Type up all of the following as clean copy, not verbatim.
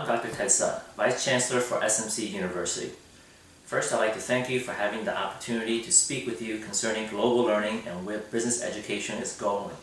I'm Dr. Ted Sun, Vice Chancellor for SMC University. First, I'd like to thank you for having the opportunity to speak with you concerning global learning and where business education is going.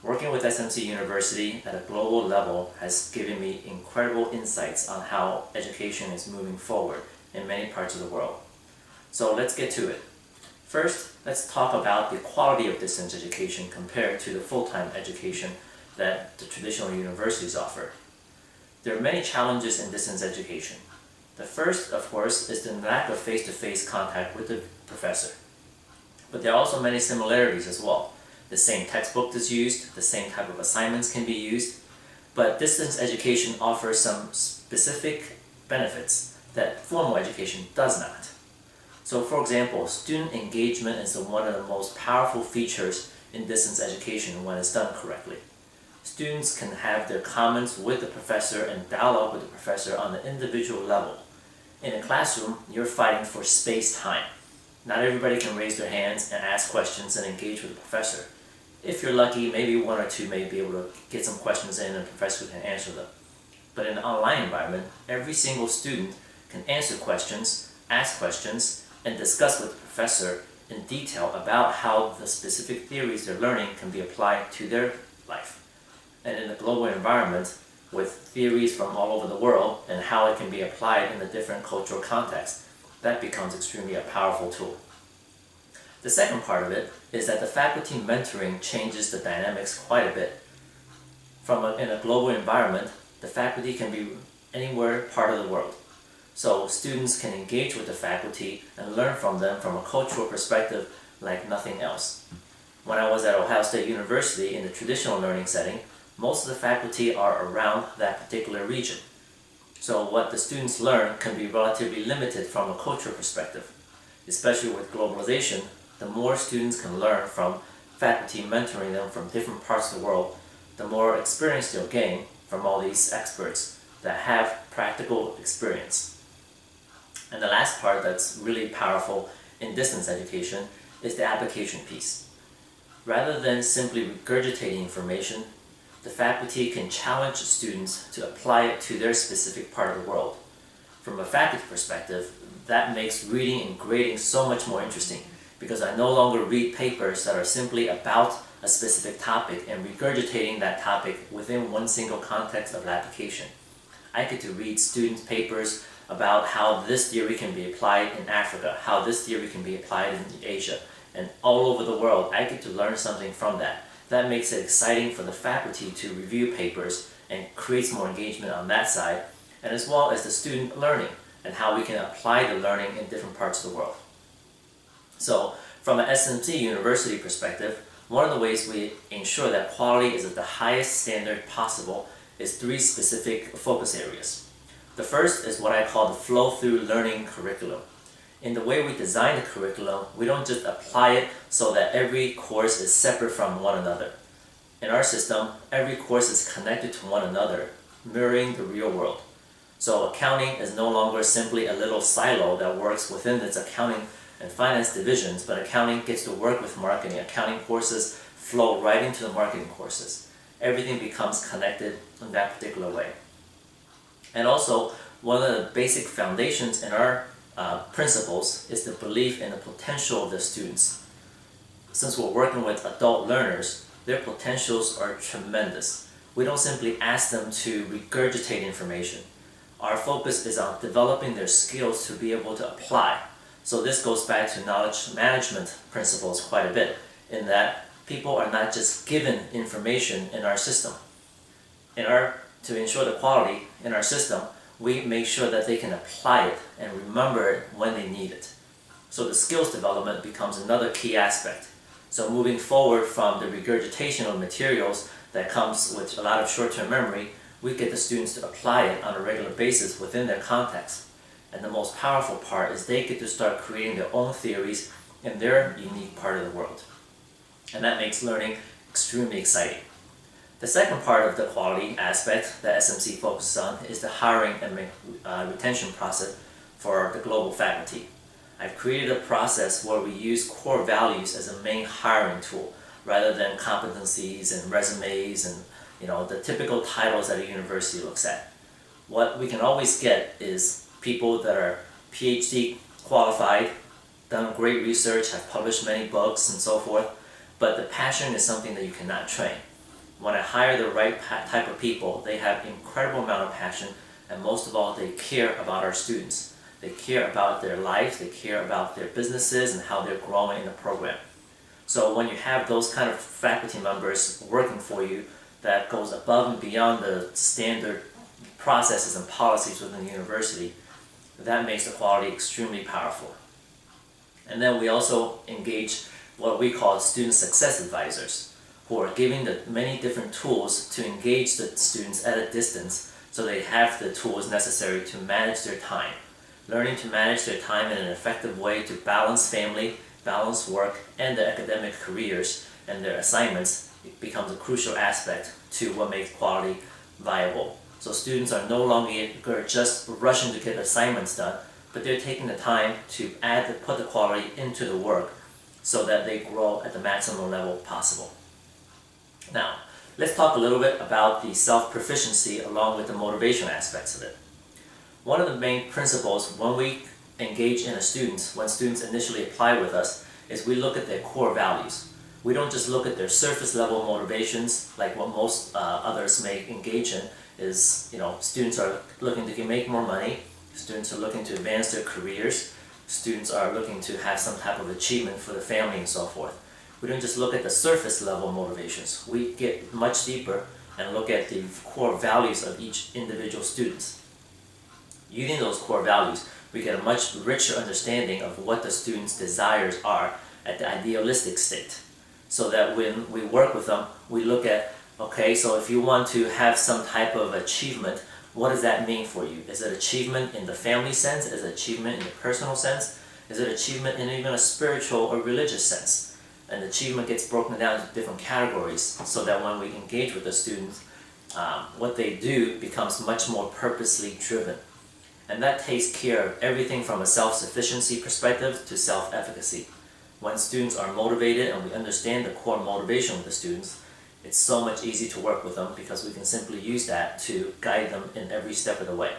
Working with SMC University at a global level has given me incredible insights on how education is moving forward in many parts of the world. So let's get to it. First, let's talk about the quality of distance education compared to the full-time education that the traditional universities offer. There are many challenges in distance education. The first, of course, is the lack of face-to-face contact with the professor. But there are also many similarities as well. The same textbook is used, the same type of assignments can be used, but distance education offers some specific benefits that formal education does not. So for example, student engagement is one of the most powerful features in distance education when it's done correctly. Students can have their comments with the professor and dialogue with the professor on an individual level. In a classroom, you're fighting for space-time. Not everybody can raise their hands and ask questions and engage with the professor. If you're lucky, maybe one or two may be able to get some questions in and the professor can answer them. But in an online environment, every single student can answer questions, ask questions, and discuss with the professor in detail about how the specific theories they're learning can be applied to their life. And in a global environment with theories from all over the world and how it can be applied in a different cultural context, that becomes extremely a powerful tool. The second part of it is that the faculty mentoring changes the dynamics quite a bit. In a global environment, the faculty can be anywhere part of the world. So students can engage with the faculty and learn from them from a cultural perspective like nothing else. When I was at Ohio State University in the traditional learning setting, most of the faculty are around that particular region. So what the students learn can be relatively limited from a cultural perspective. Especially with globalization, the more students can learn from faculty mentoring them from different parts of the world, the more experience they'll gain from all these experts that have practical experience. And the last part that's really powerful in distance education is the application piece. Rather than simply regurgitating information, the faculty can challenge students to apply it to their specific part of the world. From a faculty perspective, that makes reading and grading so much more interesting because I no longer read papers that are simply about a specific topic and regurgitating that topic within one single context of application. I get to read students' papers about how this theory can be applied in Africa, how this theory can be applied in Asia, and all over the world. I get to learn something from that. That makes it exciting for the faculty to review papers and creates more engagement on that side, and as well as the student learning and how we can apply the learning in different parts of the world. So from an SMC University perspective, one of the ways we ensure that quality is at the highest standard possible is three specific focus areas. The first is what I call the flow-through learning curriculum. In the way we design the curriculum, we don't just apply it so that every course is separate from one another. In our system, every course is connected to one another, mirroring the real world. So accounting is no longer simply a little silo that works within its accounting and finance divisions, but accounting gets to work with marketing. Accounting courses flow right into the marketing courses. Everything becomes connected in that particular way. And also, one of the basic foundations in our principles is the belief in the potential of the students. Since we're working with adult learners, their potentials are tremendous. We don't simply ask them to regurgitate information. Our focus is on developing their skills to be able to apply. So this goes back to knowledge management principles quite a bit, in that people are not just given information in our system. To ensure the quality in our system, we make sure that they can apply it and remember it when they need it. So the skills development becomes another key aspect. So moving forward from the regurgitation of materials that comes with a lot of short-term memory, we get the students to apply it on a regular basis within their context. And the most powerful part is they get to start creating their own theories in their unique part of the world. And that makes learning extremely exciting. The second part of the quality aspect that SMC focuses on is the hiring and retention process for the global faculty. I've created a process where we use core values as a main hiring tool rather than competencies and resumes and the typical titles that a university looks at. What we can always get is people that are PhD qualified, done great research, have published many books and so forth, but the passion is something that you cannot train. When I hire the right type of people, they have incredible amount of passion, and most of all, they care about our students. They care about their life, they care about their businesses and how they're growing in the program. So when you have those kind of faculty members working for you, that goes above and beyond the standard processes and policies within the university, that makes the quality extremely powerful. And then we also engage what we call student success advisors, who are giving the many different tools to engage the students at a distance so they have the tools necessary to manage their time. Learning to manage their time in an effective way to balance family, balance work, and their academic careers and their assignments becomes a crucial aspect to what makes quality viable. So students are no longer just rushing to get assignments done, but they're taking the time to put the quality into the work so that they grow at the maximum level possible. Now, let's talk a little bit about the self-proficiency along with the motivation aspects of it. One of the main principles when we engage in a student, when students initially apply with us, is we look at their core values. We don't just look at their surface level motivations like what most others may engage in. Is, students are looking to make more money, students are looking to advance their careers, students are looking to have some type of achievement for the family and so forth. We don't just look at the surface level motivations. We get much deeper and look at the core values of each individual student. Using those core values, we get a much richer understanding of what the student's desires are at the idealistic state. So that when we work with them, we look at, okay, so if you want to have some type of achievement, what does that mean for you? Is it achievement in the family sense? Is it achievement in the personal sense? Is it achievement in even a spiritual or religious sense? And achievement gets broken down into different categories so that when we engage with the students, what they do becomes much more purposely driven. And that takes care of everything from a self-sufficiency perspective to self-efficacy. When students are motivated and we understand the core motivation of the students, it's so much easier to work with them because we can simply use that to guide them in every step of the way.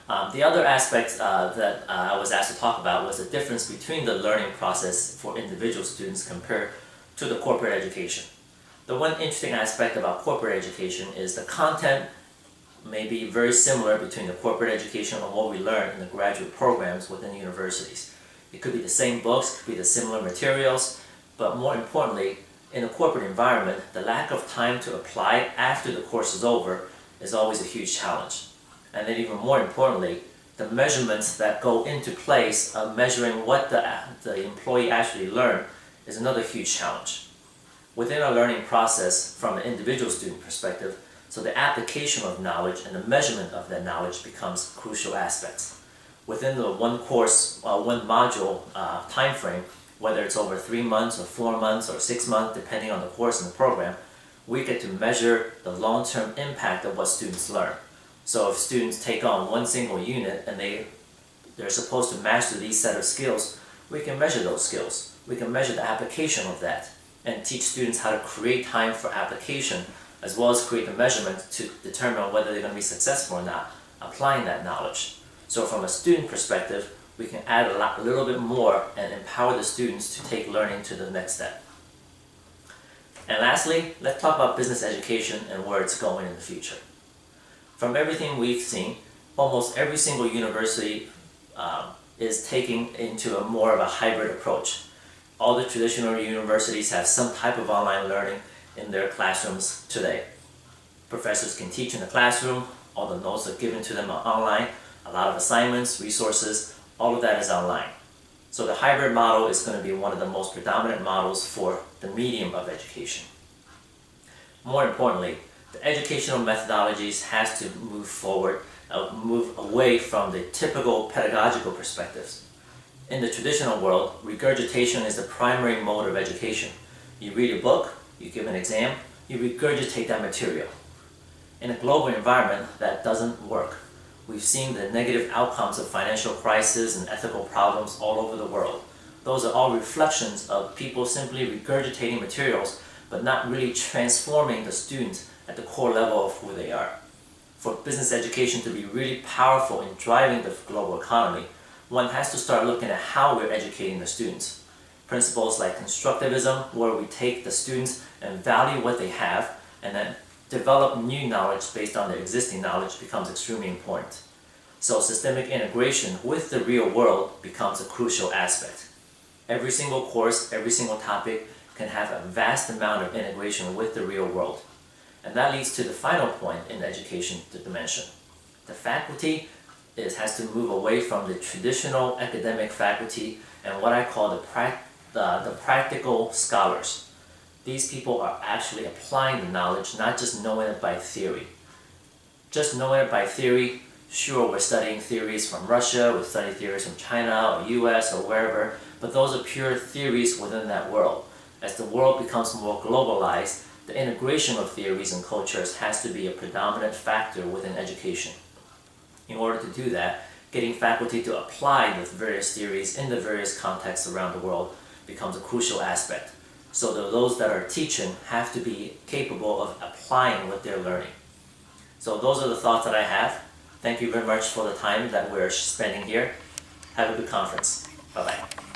The other aspect that I was asked to talk about was the difference between the learning process for individual students compared to the corporate education. The one interesting aspect about corporate education is the content may be very similar between the corporate education and what we learn in the graduate programs within universities. It could be the same books, it could be the similar materials, but more importantly, in a corporate environment, the lack of time to apply after the course is over is always a huge challenge. And then even more importantly, the measurements that go into place of measuring what the employee actually learned is another huge challenge. Within our learning process, from an individual student perspective, so the application of knowledge and the measurement of that knowledge becomes crucial aspects. Within the one course, one module time frame, whether it's over 3 months or 4 months or 6 months, depending on the course and the program, we get to measure the long-term impact of what students learn. So if students take on one single unit and they're supposed to master these set of skills, we can measure those skills. We can measure the application of that and teach students how to create time for application as well as create the measurement to determine whether they're going to be successful or not, applying that knowledge. So from a student perspective, we can add a little bit more and empower the students to take learning to the next step. And lastly, let's talk about business education and where it's going in the future. From everything we've seen, almost every single university is taking into a more of a hybrid approach. All the traditional universities have some type of online learning in their classrooms today. Professors can teach in the classroom, all the notes are given to them online, a lot of assignments, resources, all of that is online. So the hybrid model is going to be one of the most predominant models for the medium of education. More importantly, the educational methodologies has to move forward, move away from the typical pedagogical perspectives. In the traditional world, regurgitation is the primary mode of education. You read a book, you give an exam, you regurgitate that material. In a global environment, that doesn't work. We've seen the negative outcomes of financial crisis and ethical problems all over the world. Those are all reflections of people simply regurgitating materials, but not really transforming the students at the core level of who they are. For business education to be really powerful in driving the global economy, one has to start looking at how we're educating the students. Principles like constructivism, where we take the students and value what they have, and then develop new knowledge based on their existing knowledge, becomes extremely important. So systemic integration with the real world becomes a crucial aspect. Every single course, every single topic can have a vast amount of integration with the real world. And that leads to the final point in the education dimension. The faculty has to move away from the traditional academic faculty and what I call the practical scholars. These people are actually applying the knowledge, not just knowing it by theory. Just knowing it by theory, sure, we're studying theories from Russia, we're studying theories from China or US or wherever, but those are pure theories within that world. As the world becomes more globalized, the integration of theories and cultures has to be a predominant factor within education. In order to do that, getting faculty to apply the various theories in the various contexts around the world becomes a crucial aspect. So those that are teaching have to be capable of applying what they're learning. So those are the thoughts that I have. Thank you very much for the time that we're spending here. Have a good conference. Bye-bye.